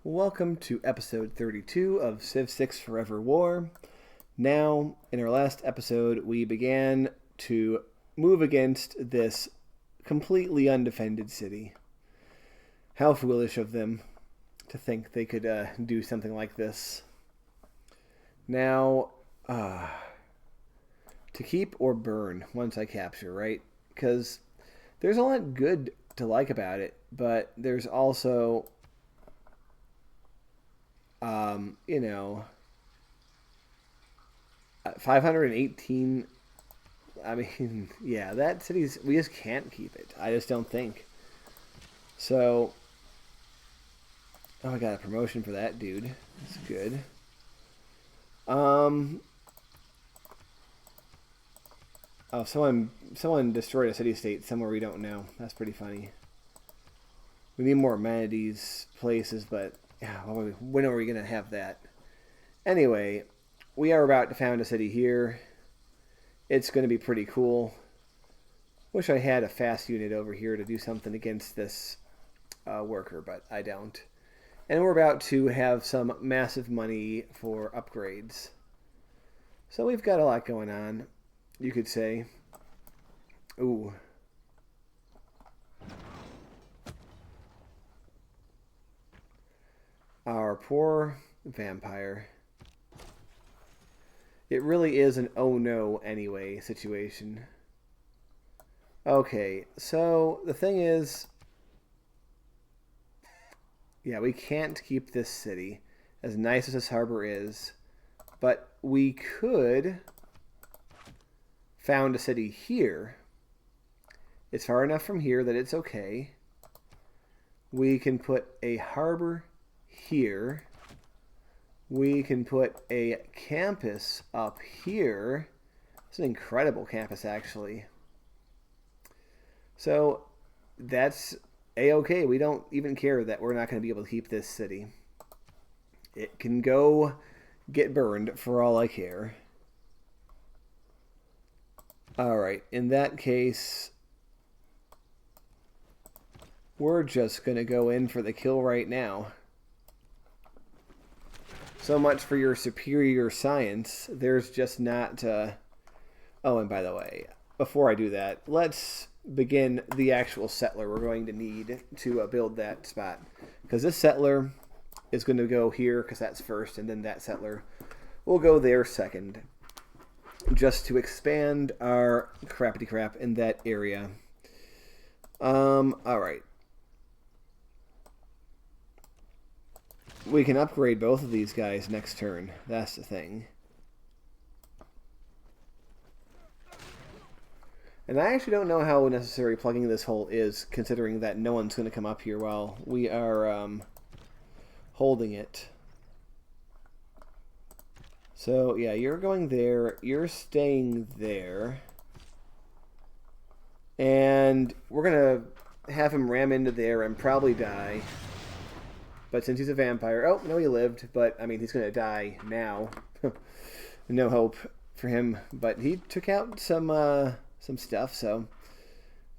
Welcome to episode 32 of Civ 6 Forever War. Now, in our last episode, we began to move against this completely undefended city. How foolish of them to think they could do something like this. Now, to keep or burn once I capture, right? Because there's a lot good to like about it, but there's also 518. I mean, yeah, that city's, we just can't keep it. I just don't think. So, I got a promotion for that dude. That's good. Oh, someone destroyed a city-state somewhere we don't know. That's pretty funny. We need more amenities, places, but yeah, when are we going to have that? Anyway, we are about to found a city here. It's going to be pretty cool. Wish I had a fast unit over here to do something against this worker, but I don't. And we're about to have some massive money for upgrades. So we've got a lot going on, you could say. Ooh. Our poor vampire. It really is an oh no anyway situation. Okay, so the thing is, yeah, we can't keep this city, as nice as this harbor is, but we could found a city here. It's far enough from here that it's okay. We can put a harbor here. We can put a campus up here. It's an incredible campus, actually. So that's a-okay. We don't even care that we're not going to be able to keep this city. It can go get burned for all I care. Alright, in that case, we're just going to go in for the kill right now. So much for your superior science. There's just not... Oh, and by the way, before I do that, let's begin the actual settler we're going to need to build that spot. Because this settler is going to go here, because that's first, and then that settler will go there second. Just to expand our crappity crap in that area. Alright. We can upgrade both of these guys next turn. That's the thing. And I actually don't know how necessary plugging this hole is, considering that no one's going to come up here while we are holding it. So, yeah, you're going there. You're staying there. And we're going to have him ram into there and probably die. But since he's a vampire... Oh, no, he lived. But, I mean, he's going to die now. No hope for him. But he took out some stuff, so...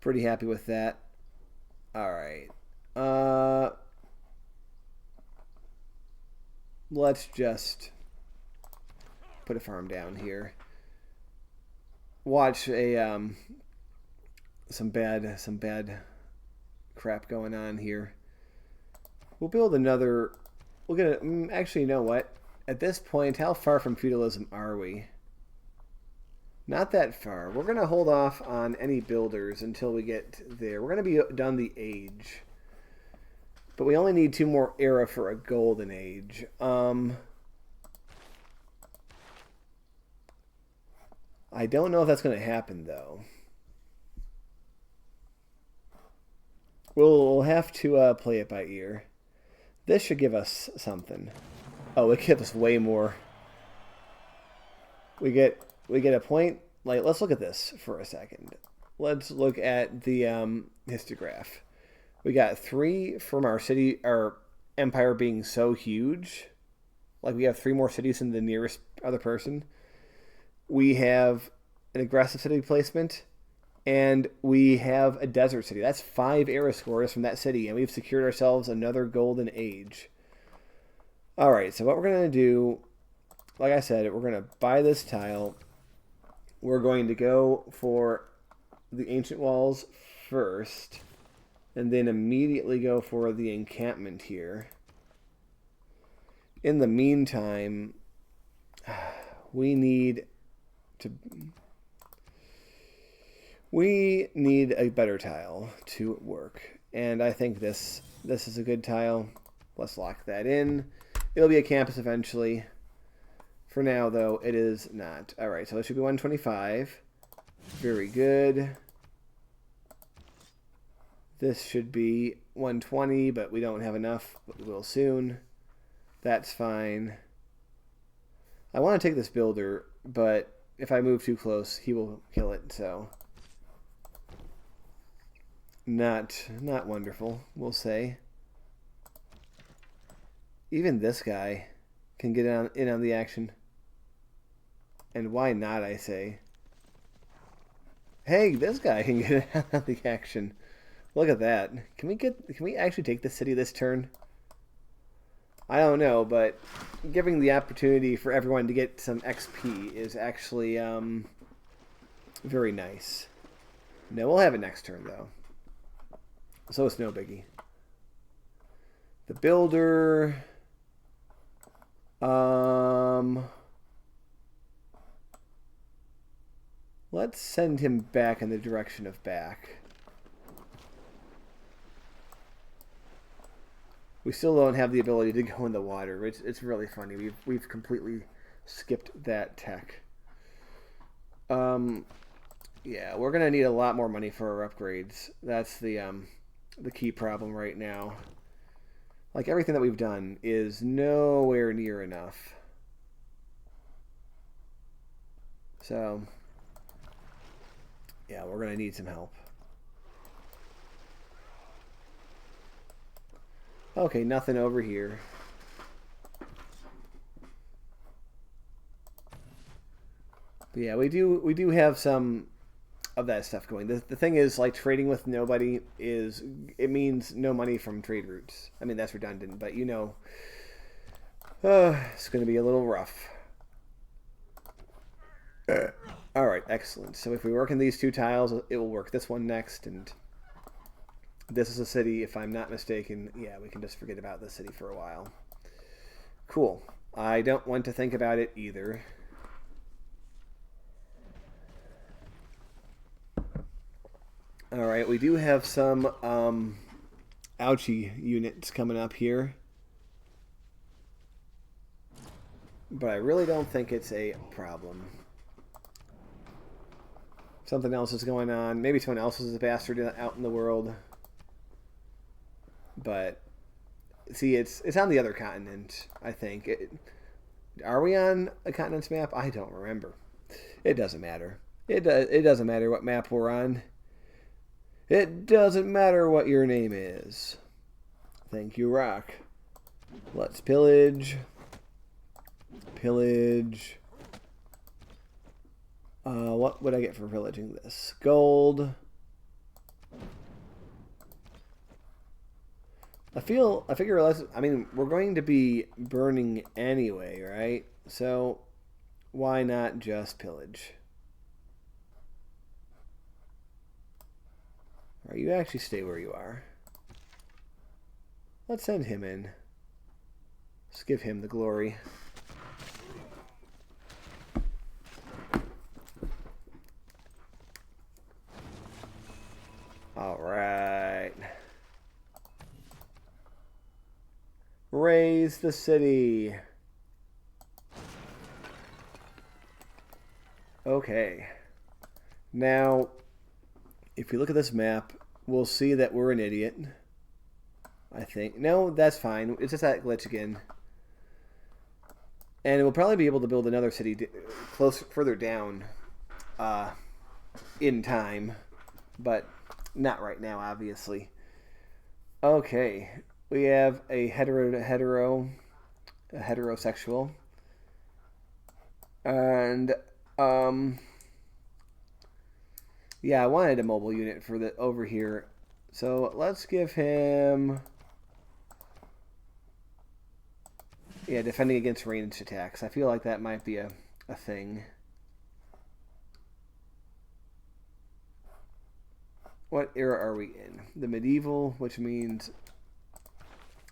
Pretty happy with that. Alright. Let's just... put a farm down here. Watch a... some bad crap going on here. We'll build another... We'll get a... Actually, you know what? At this point, how far from feudalism are we? Not that far. We're going to hold off on any builders until we get there. We're going to be done the age. But we only need 2 more era for a golden age. I don't know if that's going to happen, though. We'll have to play it by ear. This should give us something. Oh, it gives us way more. We get a point. Like, let's look at this for a second. Let's look at the histograph. We got 3 from our city, our empire being so huge. Like, we have 3 more cities than the nearest other person. We have an aggressive city placement, and we have a desert city. That's 5 era scores from that city, and we've secured ourselves another golden age. Alright, so what we're going to do, like I said, we're going to buy this tile. We're going to go for the ancient walls first, and then immediately go for the encampment here. In the meantime, we need a better tile to work, and I think this is a good tile. Let's lock that in. It'll be a campus eventually. For now, though, it is not. All right, so it should be 125. Very good. This should be 120, but we don't have enough. But we will soon. That's fine. I want to take this builder, but if I move too close, he will kill it, so not wonderful, we'll say. Even this guy can get in on the action. And why not, I say? Hey, this guy can get in on the action. Look at that. Can we actually take the city this turn? I don't know, but giving the opportunity for everyone to get some XP is actually very nice. No, we'll have it next turn, though. So it's no biggie. The builder... let's send him back in the direction of back. We still don't have the ability to go in the water. It's really funny. We've completely skipped that tech. Yeah, we're gonna need a lot more money for our upgrades. That's the key problem right now. Like, everything that we've done is nowhere near enough. So, yeah, we're going to need some help. Okay, nothing over here. But yeah, we do have some of that stuff going. The thing is, like, trading with nobody it means no money from trade routes. I mean, that's redundant, but you know, it's going to be a little rough. All right, excellent. So if we work in these two tiles, it will work this one next, and this is a city, if I'm not mistaken. Yeah, we can just forget about this city for a while. Cool. I don't want to think about it either. All right, we do have some ouchie units coming up here. But I really don't think it's a problem. Something else is going on. Maybe someone else is a bastard out in the world. But, see, it's on the other continent, I think. Are we on a continent's map? I don't remember. It doesn't matter. It doesn't matter what map we're on. It doesn't matter what your name is. Thank you, Rock. Let's pillage. Pillage. What would I get for pillaging this? Gold. I figure less. I mean, we're going to be burning anyway, right? So why not just pillage? Or you actually stay where you are. Let's send him in. Let's give him the glory. All right. Raise the city. Okay. Now, if we look at this map, we'll see that we're an idiot. I think. No, that's fine. It's just that glitch again. And we'll probably be able to build another city further down in time. But not right now, obviously. Okay. We have a heterosexual. And, yeah, I wanted a mobile unit for the over here. So let's give him Yeah, defending against ranged attacks. I feel like that might be a thing. What era are we in? The medieval, which means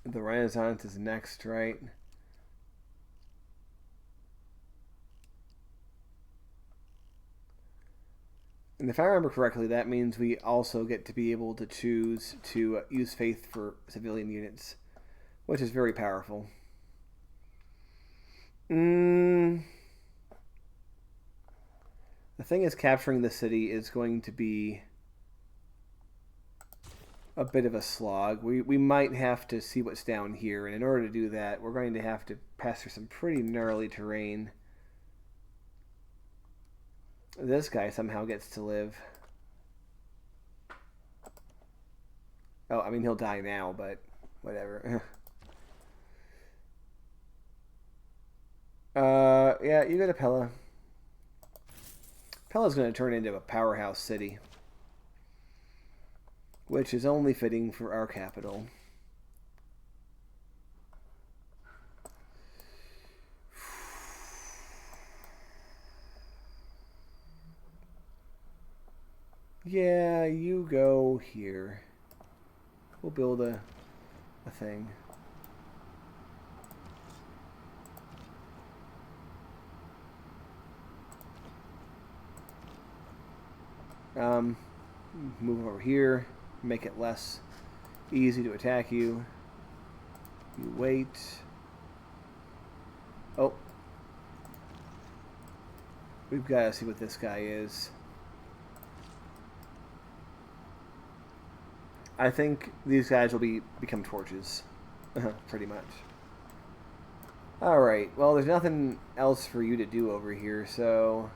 the Renaissance is next, right? And if I remember correctly, that means we also get to be able to choose to use faith for civilian units, which is very powerful. The thing is, capturing the city is going to be a bit of a slog. We might have to see what's down here, and in order to do that, we're going to have to pass through some pretty gnarly terrain. This guy somehow gets to live. Oh, I mean, he'll die now, but whatever. Yeah, you go to Pella. Pella's going to turn into a powerhouse city, which is only fitting for our capital. Yeah, you go here. We'll build a thing. Move over here, make it less easy to attack you. You wait. Oh. We've got to see what this guy is. I think these guys will become torches. Pretty much. Alright, well, there's nothing else for you to do over here, so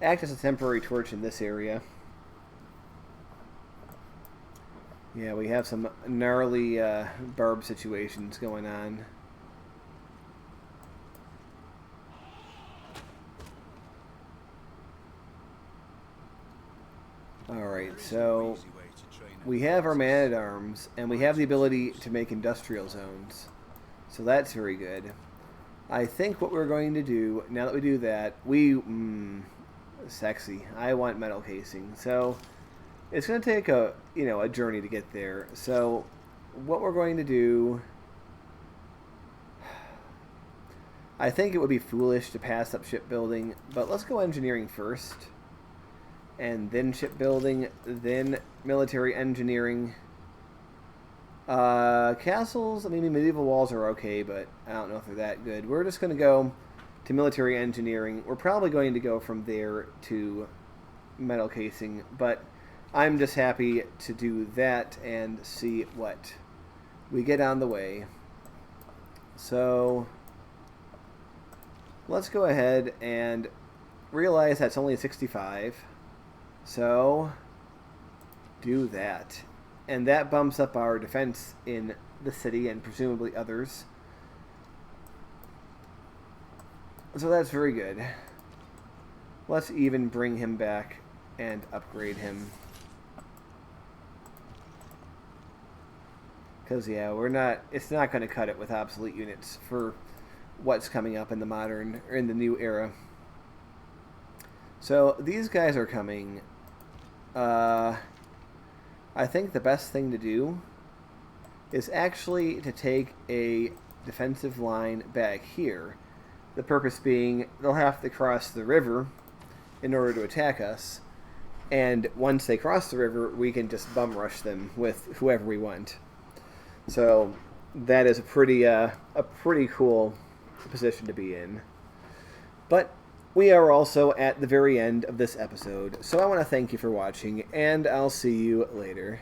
act as a temporary torch in this area. Yeah, we have some gnarly barb situations going on. Alright, so we have our man-at-arms, and we have the ability to make industrial zones. So that's very good. I think what we're going to do, now that we do that, sexy. I want metal casing. So it's going to take a journey to get there. So what we're going to do, I think it would be foolish to pass up shipbuilding, but let's go engineering first, and then shipbuilding, then military engineering. Castles, I mean, medieval walls are okay, but I don't know if they're that good. We're just going to go to military engineering. We're probably going to go from there to metal casing, but I'm just happy to do that and see what we get on the way. So let's go ahead and realize that's only 65. So do that. And that bumps up our defense in the city and presumably others. So that's very good. Let's even bring him back and upgrade him. Because, yeah, it's not going to cut it with obsolete units for what's coming up in the modern, or in the new era. So, these guys are coming. I think the best thing to do is actually to take a defensive line back here. The purpose being, they'll have to cross the river in order to attack us. And once they cross the river, we can just bum rush them with whoever we want. So that is a pretty cool position to be in. But we are also at the very end of this episode, so I want to thank you for watching, and I'll see you later.